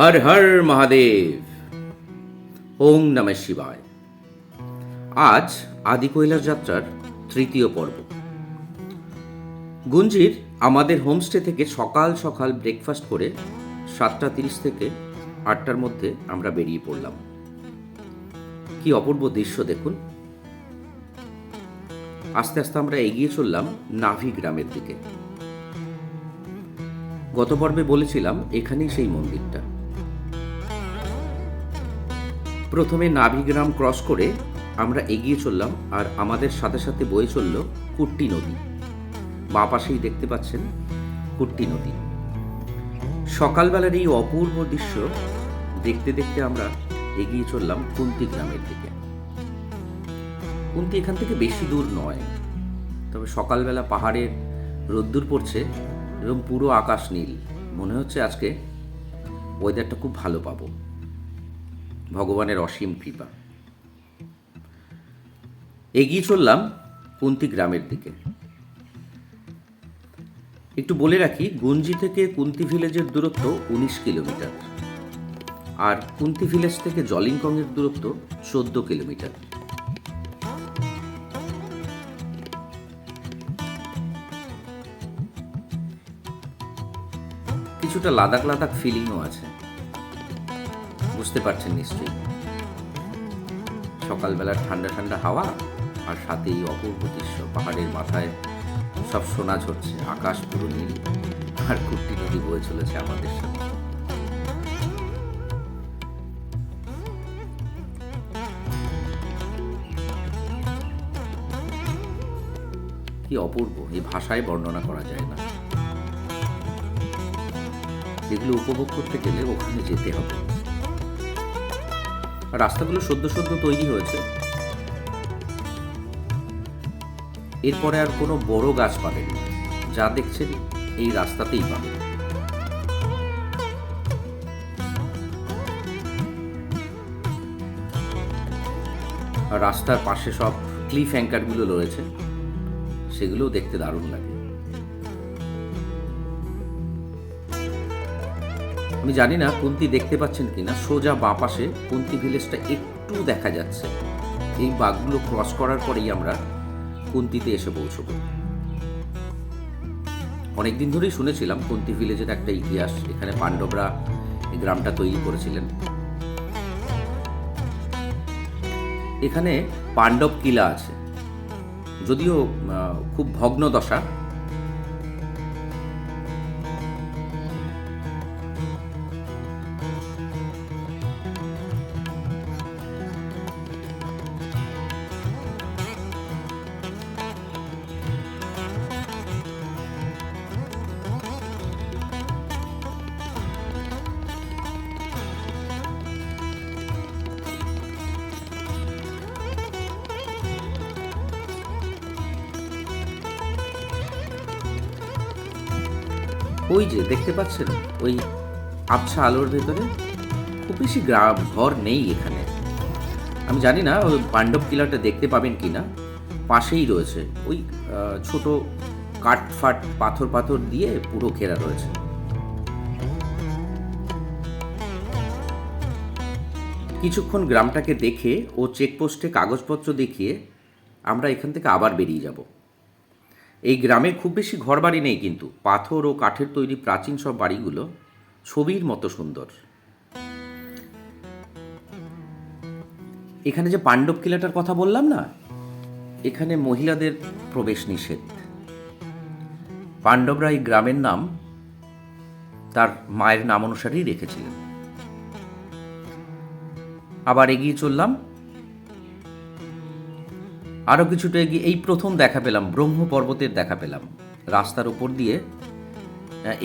হর হর মহাদেব। ওং নমঃ শিবায়। আজ আদি কৈলাস যাত্রার তৃতীয় পর্ব। গুঞ্জির আমাদের হোমস্টে থেকে সকাল সকাল ব্রেকফাস্ট করে 7:30 থেকে 8টার মধ্যে আমরা বেরিয়ে পড়লাম। কি অপূর্ব দৃশ্য দেখুন। আস্তে আস্তে আমরা এগিয়ে চললাম নাভি গ্রামের দিকে। গত পর্বে বলেছিলাম এখানেই সেই মন্দিরটা। প্রথমে নাভিগ্রাম ক্রস করে আমরা এগিয়ে চললাম, আর আমাদের সাথে সাথে বয়ে চলল কুট্টি নদী। বাঁ পাশেই দেখতে পাচ্ছেন কুট্টি নদী। সকালবেলার এই অপূর্ব দৃশ্য দেখতে দেখতে আমরা এগিয়ে চললাম কুন্তি গ্রামের দিকে। কুন্তি এখান থেকে বেশি দূর নয়, তবে সকালবেলা পাহাড়ের রোদ্দুর পড়ছে এবং পুরো আকাশ নীল। মনে হচ্ছে আজকে ওয়েদারটা খুব ভালো পাবো। ভগবানের অসীম কৃপা। এগিয়ে চললাম কুন্তি গ্রামের দিকে। একটু বলে রাখি, গুঞ্জি থেকে কুন্তি ভিলেজের দূরত্ব 19 কিলোমিটার, আর কুন্তি ভিলেজ থেকে জলিংকংয়ের দূরত্ব 14 কিলোমিটার। কিছুটা লাদাখ লাদাখ ফিলিংও আছে, বুঝতে পারছেন নিশ্চয়ই। সকালবেলার ঠান্ডা ঠান্ডা হাওয়া, আর সাথে এই অপূর্ব দৃশ্য। পাহাড়ের মাথায় সব সোনা ঝরছে, আকাশ পুরো নীল, আর কুট্টি নদী বয়ে চলেছে আমাদের সাথে। কি অপূর্ব, এই ভাষায় বর্ণনা করা যায় না। এগুলো উপভোগ করতে গেলে ওখানে যেতে হবে। রাস্তাগুলো সদ্য সদ্য তৈরি হয়েছে। এরপরে আর কোনো বড় গাছ পাবেন, যা দেখছেন এই রাস্তাতেই পাবেন। আর রাস্তার পাশে সব ক্লিফ অ্যাঙ্কারগুলো রয়েছে, সেগুলোও দেখতে দারুণ লাগে। আমি জানি না কুন্তি দেখতে পাচ্ছেন কিনা, সোজা বাঁ পাশে কুন্তি ভিলেজটা একটু দেখা যাচ্ছে। এই বাঘগুলো ক্রস করার পরেই আমরা কুন্তিতে এসে পৌঁছব। অনেকদিন ধরেই শুনেছিলাম কুন্তি ভিলেজের একটা ইতিহাস। এখানে পাণ্ডবরা এই গ্রামটা তৈরি করেছিলেন। এখানে পাণ্ডব কিলা আছে, যদিও খুব ভগ্ন দশা। ওই যে দেখতে পাচ্ছেন, ওই আবছা আলোর ভেতরে খুব বেশি ঘর নেই এখানে। আমি জানি না ওই পাণ্ডব কিলাটা দেখতে পাবেন কিনা। পাশেই রয়েছে ওই ছোট কাঠ ফাট পাথর পাথর দিয়ে পুরো ঘেরা রয়েছে। কিছুক্ষণ গ্রামটাকে দেখে ও চেকপোস্টে কাগজপত্র দেখিয়ে আমরা এখান থেকে আবার বেরিয়ে যাব। এই গ্রামে খুব বেশি ঘর বাড়ি নেই, কিন্তু পাথর ও কাঠের তৈরি প্রাচীন সব বাড়িগুলো ছবির মতো সুন্দর। এখানে যে পাণ্ডব কিলাটার কথা বললাম না, এখানে মহিলাদের প্রবেশ নিষেধ। পাণ্ডবরা এই গ্রামের নাম তার মায়ের নাম অনুসারেই রেখেছিলেন। আবার এগিয়ে চললাম। আরও কিছুটা এগিয়ে এই প্রথম দেখা পেলাম ব্রহ্ম পর্বতের দেখা পেলাম। রাস্তার ওপর দিয়ে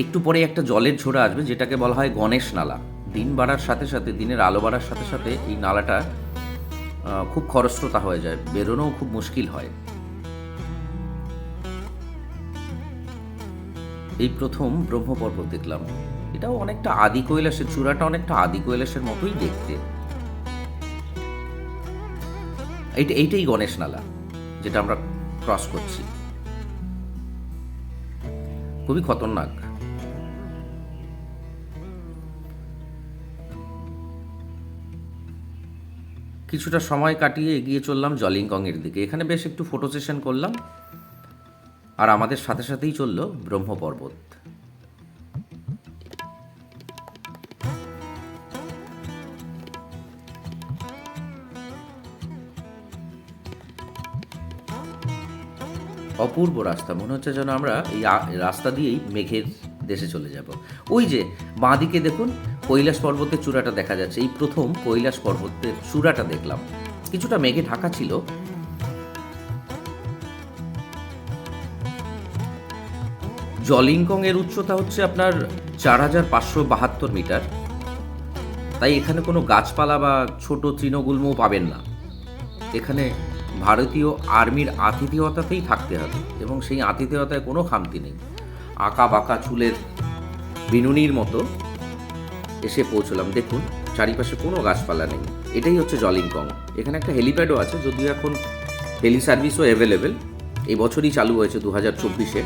একটু পরে একটা জলের ঝোড়া আসবে, যেটাকে বলা হয় গণেশ নালা। দিন বাড়ার সাথে সাথে, দিনের আলো বাড়ার সাথে সাথে এই নালাটা খুব খরস্রোতা হয়ে যায়, বেরোনোও খুব মুশকিল হয়। এই প্রথম ব্রহ্ম পর্বত দেখলাম। এটাও অনেকটা আদি কৈলাসের, চূড়াটা অনেকটা আদি কৈলাসের মতোই দেখতে। এইটাই গণেশ নালা, যেটা আমরা ক্রস করছি। খুবই খতরনাক। কিছুটা সময় কাটিয়ে এগিয়ে চললাম জলিংকংয়ের দিকে। এখানে বেশ একটু ফটো সেশন করলাম, আর আমাদের সাথে সাথেই চলল ব্রহ্ম পর্বত। অপূর্ব রাস্তা, মনে হচ্ছে যেন আমরা এই রাস্তা দিয়েই মেঘের দেশে চলে যাব। ওই যে বাঁদিকে দেখুন কৈলাস পর্বতের চূড়াটা দেখা যাচ্ছে। এই প্রথম কৈলাস পর্বতের চূড়াটা দেখলাম, কিছুটা মেঘে ঢাকা ছিল। জলিংকং এর উচ্চতা হচ্ছে আপনার 4572 মিটার। তাই এখানে কোনো গাছপালা বা ছোট তৃণগুল্মও পাবেন না। এখানে ভারতীয় আর্মির আতিথেয়তাতেই থাকতে হবে, এবং সেই আতিথেয়তায় কোনো খামতি নেই। আঁকা বাঁকা চুলের বিনুনির মতো এসে পৌঁছলাম। দেখুন চারিপাশে কোনো গাছপালা নেই। এটাই হচ্ছে জলিংকং। এখানে একটা হেলিপ্যাডও আছে, যদিও এখন হেলি সার্ভিসও অ্যাভেলেবেল। এই বছরই চালু হয়েছে 2024-এ।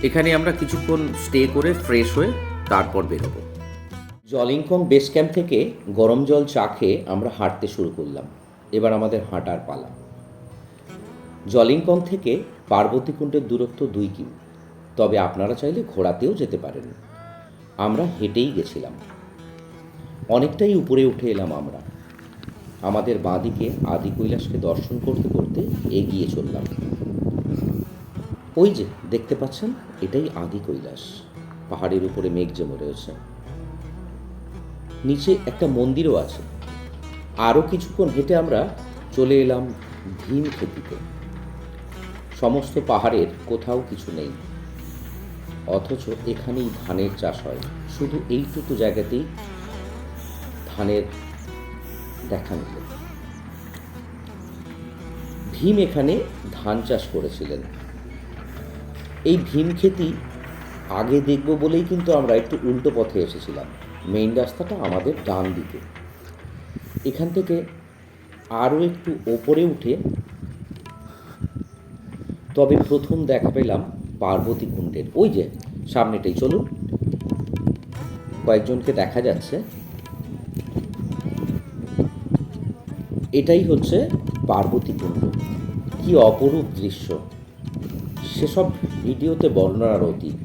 এখানে আমরা কিছুক্ষণ স্টে করে ফ্রেশ হয়ে তারপর বেরোবো। জলিংকং বেস ক্যাম্প থেকে গরম জল চা খেয়ে আমরা হাঁটতে শুরু করলাম। এবার আমাদের হাঁটার পালা। জলিংকং থেকে পার্বতীকুণ্ডের দূরত্ব 2 কিমি, তবে আপনারা চাইলে ঘোড়াতেও যেতে পারেন। আমরা হেঁটেই গেছিলাম। অনেকটাই উপরে উঠে এলাম আমরা। আমাদের বাঁদিকে আদি কৈলাসকে দর্শন করতে করতে এগিয়ে চললাম। ওই যে দেখতে পাচ্ছেন, এটাই আদি কৈলাস। পাহাড়ের উপরে মেঘ জমে রয়েছে। নিচে একটা মন্দিরও আছে। আরও কিছুক্ষণ হেঁটে আমরা চলে এলাম ভীমক্ষেতিতে। সমস্ত পাহাড়ের কোথাও কিছু নেই, অথচ এখানেই ধানের চাষ হয়। শুধু এইটুকু জায়গাতেই ধানের দেখা মিলে। ভীম এখানে ধান চাষ করেছিলেন। এই ভীমক্ষেতি আগে দেখব বলেই কিন্তু আমরা একটু উল্টো পথে এসেছিলাম। মেইন রাস্তাটা আমাদের ডান দিকে। এখান থেকে আরও একটু ওপরে উঠে তবে প্রথম দেখা পেলাম পার্বতীকুণ্ডের। ওই যে সামনেটাই, চলুন। কয়েকজনকে দেখা যাচ্ছে। এটাই হচ্ছে পার্বতীকুণ্ড। কি অপরূপ দৃশ্য, সেসব ভিডিওতে বর্ণনার অতীত।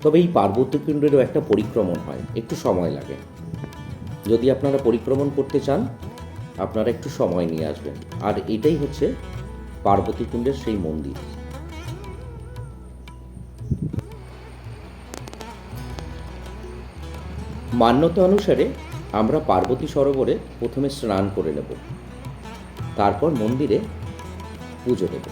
তবে এই পার্বতীকুণ্ডেরও একটা পরিক্রমণ হয়, একটু সময় লাগে। যদি আপনারা পরিক্রমণ করতে চান, আপনারা একটু সময় নিয়ে আসবেন। আর এটাই হচ্ছে পার্বতীকুণ্ডের সেই মন্দির। মান্যতা অনুসারে আমরা পার্বতী সরোবরে প্রথমে স্নান করে নেব, তারপর মন্দিরে পুজো দেব।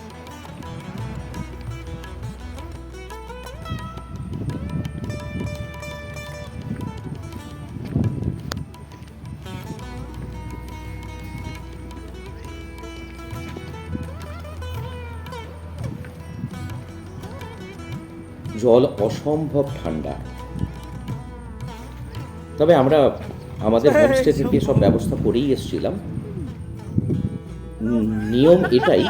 জল অসম্ভব ঠান্ডা। তবে আমরা আমাদের হোমস্টে থেকে সব ব্যবস্থা করেই এসেছিলাম। নিয়ম এটাই,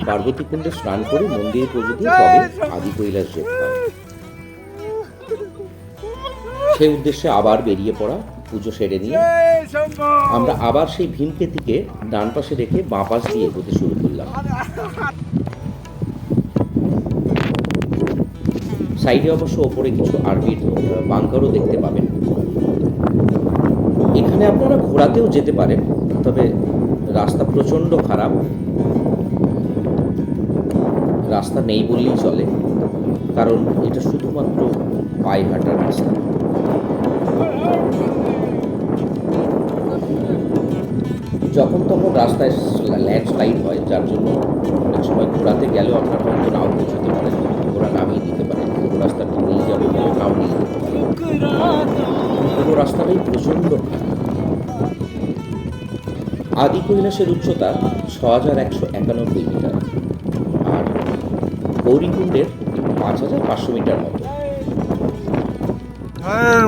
পার্বতীকুণ্ডে স্নান করে মন্দিরে পুজো দিয়ে তবে আদি কৈলাস যেতে হয়। সেই উদ্দেশ্যে আবার বেরিয়ে পড়া। পুজো সেরে নিয়ে আমরা আবার সেই ভীমক্ষেতিকে ডান পাশে রেখে বাঁ পাশ দিয়ে এগোতে শুরু করলাম। সাইডে অবশ্য ওপরে কিছু আর্মির বাংকারও দেখতে পাবেন। এখানে আপনারা ঘোড়াতেও যেতে পারেন, তবে রাস্তা প্রচণ্ড খারাপ। রাস্তা নেই বললেই চলে, কারণ এটা শুধুমাত্র পায়ে হাঁটার রাস্তা। যখন তখন রাস্তায় ল্যান্ডস্লাইড হয়, যার জন্য অনেক সময় ঘোড়াতে গেলেও আপনারা হয়তো নাও পৌঁছতে পারেন। ঘোড়া নামিয়ে দিতে পারেন, পুরো রাস্তাটা নিয়ে যাবে বলে নাও নিয়ে যেতে পারেন। পুরো রাস্তাটাই প্রচণ্ড খারাপ। আদি কৈলাসের উচ্চতা 6191 মিটার, আর গৌরীকুণ্ডের 5500 মিটার মতো।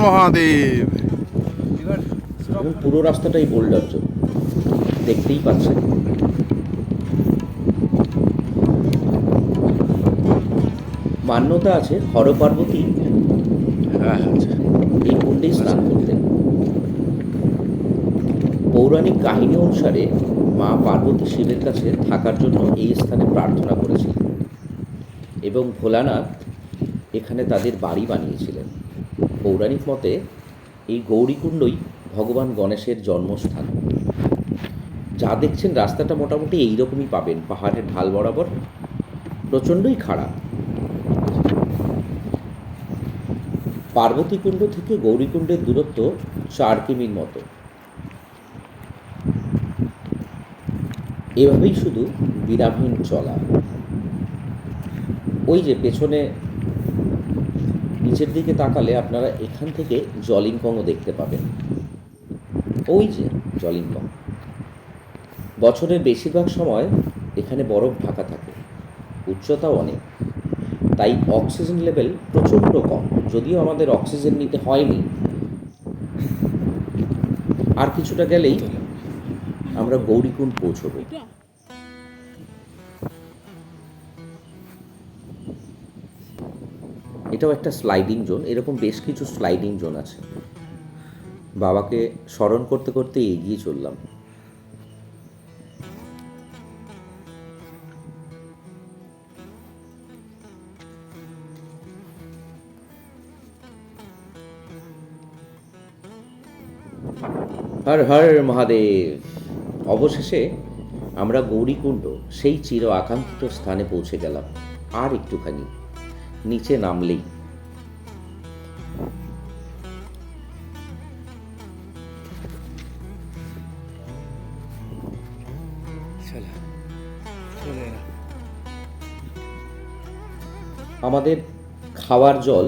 মহাদেব। এবং পুরো রাস্তাটাই বোল্ডার জন্য, দেখতেই পাচ্ছেন। মান্যতা আছে হর পার্বতী হ্যাঁ আচ্ছা। এই কুণ্ডেই স্নান করতেন। পৌরাণিক কাহিনী অনুসারে মা পার্বতী শিবের কাছে থাকার জন্য এই স্থানে প্রার্থনা করেছিলেন এবং ভোলানাথ এখানে তাদের বাড়ি বানিয়েছিলেন। পৌরাণিক মতে এই গৌরীকুণ্ডই ভগবান গণেশের জন্মস্থান। যা দেখছেন রাস্তাটা মোটামুটি এইরকমই পাবেন, পাহাড়ের ঢাল বরাবর, প্রচণ্ডই খাড়া। পার্বতীকুণ্ড থেকে গৌরীকুণ্ডের দূরত্ব 4 কিমির মতো। এভাবেই শুধু বিরামহীন চলা। ওই যে পেছনে নিচের দিকে তাকালে আপনারা এখান থেকে জলিংকংও দেখতে পাবেন। ওই যে জলিংকং। বছরের বেশিরভাগ সময় এখানে বরফ ঢাকা থাকে, উচ্চতাও অনেক, তাই অক্সিজেন লেভেল প্রচণ্ড কম। যদিও আমাদের অক্সিজেন নিতে হয়নি, আর কিছুটা গেলেই আমরা গৌরীকুণ্ড পৌঁছবো। এটাও একটা স্লাইডিং জোন, এরকম বেশ কিছু স্লাইডিং জোন আছে। বাবাকে স্মরণ করতে করতে এগিয়ে চললাম। হর হর মহাদেব। অবশেষে আমরা গৌরীকুণ্ড, সেই চির আকাঙ্ক্ষিত স্থানে পৌঁছে গেলাম। আর একটুখানি নিচে নামলেই আমাদের খাওয়ার জল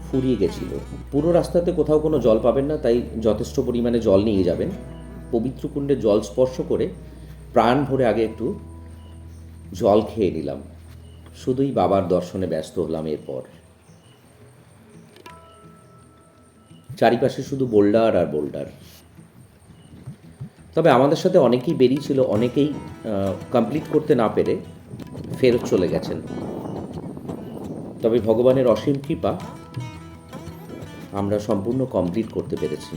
ফুরিয়ে গেছিল। পুরো রাস্তাতে কোথাও কোনো জল পাবেন না, তাই যথেষ্ট পরিমাণে জল নিয়ে যাবেন। পবিত্র কুণ্ডে জল স্পর্শ করে প্রাণ ভরে আগে একটু জল খেয়ে নিলাম। শুধুই বাবার দর্শনে ব্যস্ত হলাম। এরপর চারিপাশে শুধু বোল্ডার আর বোল্ডার। তবে আমাদের সাথে অনেকেই বেরিয়েছিল, অনেকেই কমপ্লিট করতে না পেরে ফেরত চলে গেছেন। তবে ভগবানের অসীম কৃপা, আমরা সম্পূর্ণ কমপ্লিট করতে পেরেছি।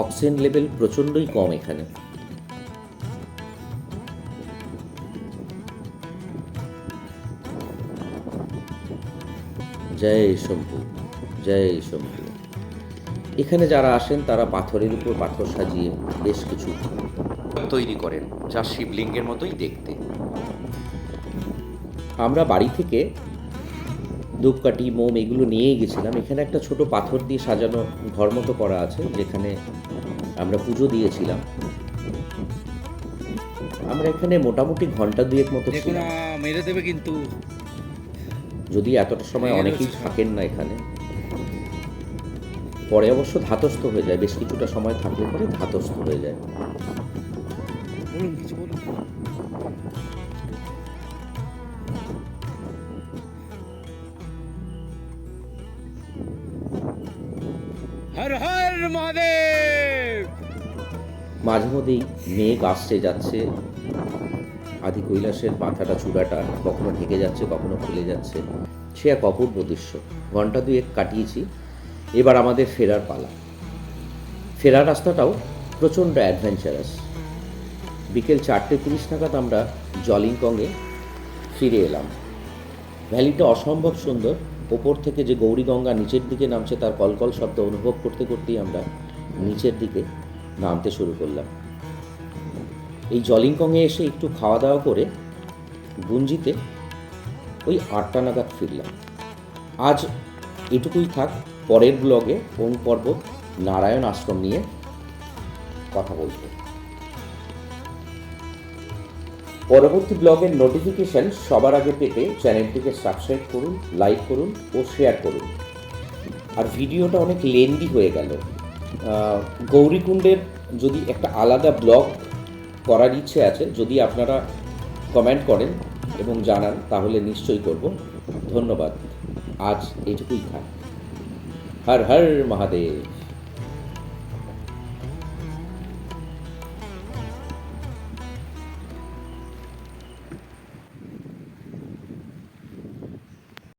অক্সিজেন লেভেল প্রচণ্ডই কম এখানে। জয় শম্ভু, জয় শম্ভু। এখানে যারা আসেন তারা পাথরের উপর পাথর সাজিয়ে বেশ কিছু তৈরি করেন, যা শিবলিঙ্গের মতোই দেখতে। আমরা বাড়ি থেকে ধূপকাঠি, মোম এগুলো নিয়েই গেছিলাম। এখানে একটা ছোট পাথর দিয়ে সাজানো ঘর মতো করা আছে, যেখানে আমরা পুজো দিয়েছিলাম। আমরা এখানে মোটামুটি ঘন্টা দুয়েক মতো ছিলাম। মেরে দেবে কিন্তু, যদি এতটা সময় অনেকেই থাকেন না এখানে। পরে অবশ্য ধাতস্থ হয়ে যায়, বেশ কিছুটা সময় থাকলে পরে ধাতস্থ হয়ে যায়। বলুন কিছু বলুন। হর হর মহাদেব। মাঝে মধ্যেই মেঘ আসছে যাচ্ছে, আদি কৈলাসের মাথাটা চূড়াটা কখনো ঢেকে যাচ্ছে, কখনো খুলে যাচ্ছে। সে এক অপূর্ব দৃশ্য। ঘন্টা দুয়েক কাটিয়েছি, এবার আমাদের ফেরার পালা। ফেরার রাস্তাটাও প্রচণ্ড অ্যাডভেঞ্চারাস। বিকেল 4:30 নাগাদ আমরা জলিংকংয়ে ফিরে এলাম। ভ্যালিটা অসম্ভব সুন্দর। ওপর থেকে যে গৌরীগঙ্গা নিচের দিকে নামছে, তার কলকল শব্দ অনুভব করতে করতেই আমরা নিচের দিকে নামতে শুরু করলাম। এই জলিংকংয়ে এসে একটু খাওয়া দাওয়া করে গুঞ্জিতে ওই 8টা নাগাদ ফিরলাম। আজ এটুকুই থাক। পরের ব্লগে ওম পর্বত, নারায়ণ আশ্রম নিয়ে কথা বলবো। পরবর্তী ব্লগের নোটিফিকেশন সবার আগে পেতে চ্যানেলটিকে সাবস্ক্রাইব করুন, লাইক করুন ও শেয়ার করুন। আর ভিডিওটা অনেক লেন্দি হয়ে গেল। গৌরীকুণ্ডের যদি একটা আলাদা ব্লগ করার ইচ্ছে আছে, যদি আপনারা কমেন্ট করেন এবং জানান, তাহলে নিশ্চয়ই করব। ধন্যবাদ। আজ এটুকুই থাক। হর হর মহাদেব।